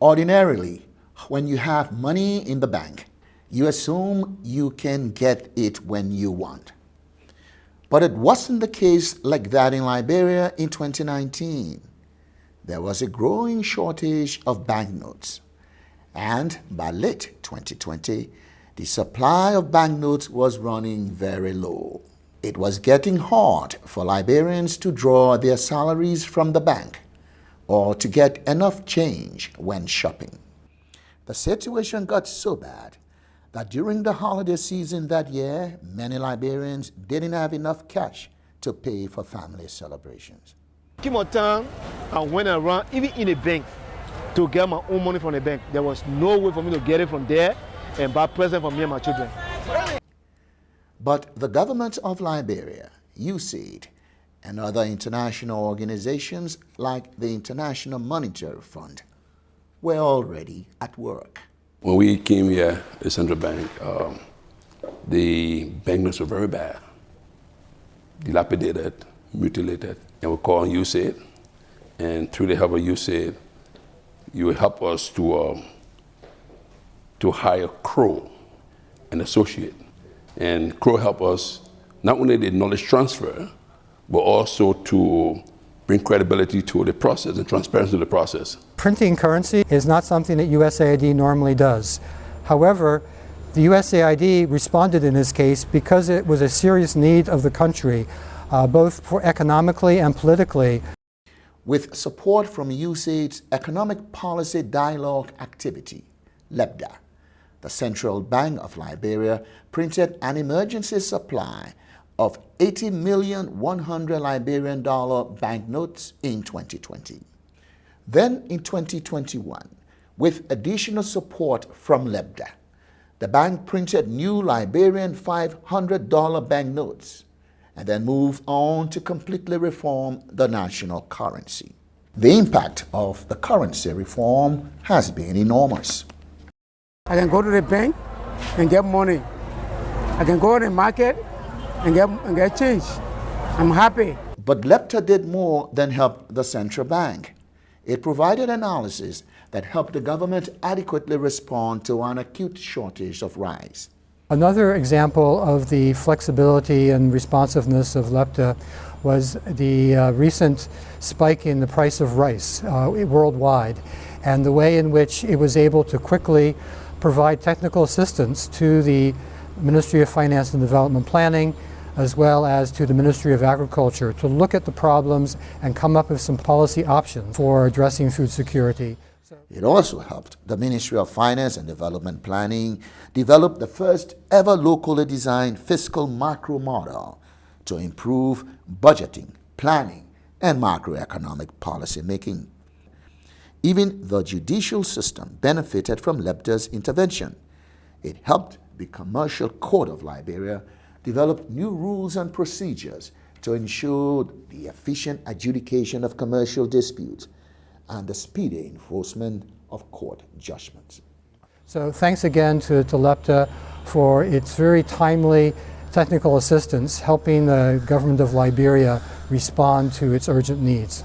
Ordinarily, when you have money in the bank, you assume you can get it when you want. But it wasn't the case like that in Liberia in 2019. There was a growing shortage of banknotes. And by late 2020, the supply of banknotes was running very low. It was getting hard for Liberians to draw their salaries from the bank or to get enough change when shopping. The situation got so bad that during the holiday season that year, many Liberians didn't have enough cash to pay for family celebrations. Time I went around, even in a bank, to get my own money from the bank. There was no way for me to get it from there and buy presents for me and my children. But the government of Liberia, USAID, and other international organizations like the International Monetary Fund were already at work. When we came here, the central bank, the banknotes were very bad, dilapidated, mutilated, and we called USAID, and through the help of USAID, you will help us to hire Crow, an associate. And Crow helped us not only the knowledge transfer, but also to bring credibility to the process and transparency to the process. Printing currency is not something that USAID normally does. However, the USAID responded in this case because it was a serious need of the country, both for economically and politically. With support from USAID's Economic Policy Dialogue Activity, LEPDA, the Central Bank of Liberia printed an emergency supply of 80 million 100 Liberian dollar banknotes in 2020. Then in 2021, with additional support from LEPDA, the bank printed new Liberian $500 banknotes and then moved on to completely reform the national currency. The impact of the currency reform has been enormous. I can go to the bank and get money. I can go to the market and get change. I'm happy. But LEPDA did more than help the central bank. It provided analysis that helped the government adequately respond to an acute shortage of rice. Another example of the flexibility and responsiveness of LEPDA was the recent spike in the price of rice worldwide, and the way in which it was able to quickly provide technical assistance to the Ministry of Finance and Development Planning, as well as to the Ministry of Agriculture, to look at the problems and come up with some policy options for addressing food security. It also helped the Ministry of Finance and Development Planning develop the first ever locally designed fiscal macro model to improve budgeting, planning, and macroeconomic policy making. Even the judicial system benefited from LEPDA's intervention. It helped the Commercial Code of Liberia develop new rules and procedures to ensure the efficient adjudication of commercial disputes and the speedy enforcement of court judgments. So thanks again to LEPDA for its very timely technical assistance, helping the government of Liberia respond to its urgent needs.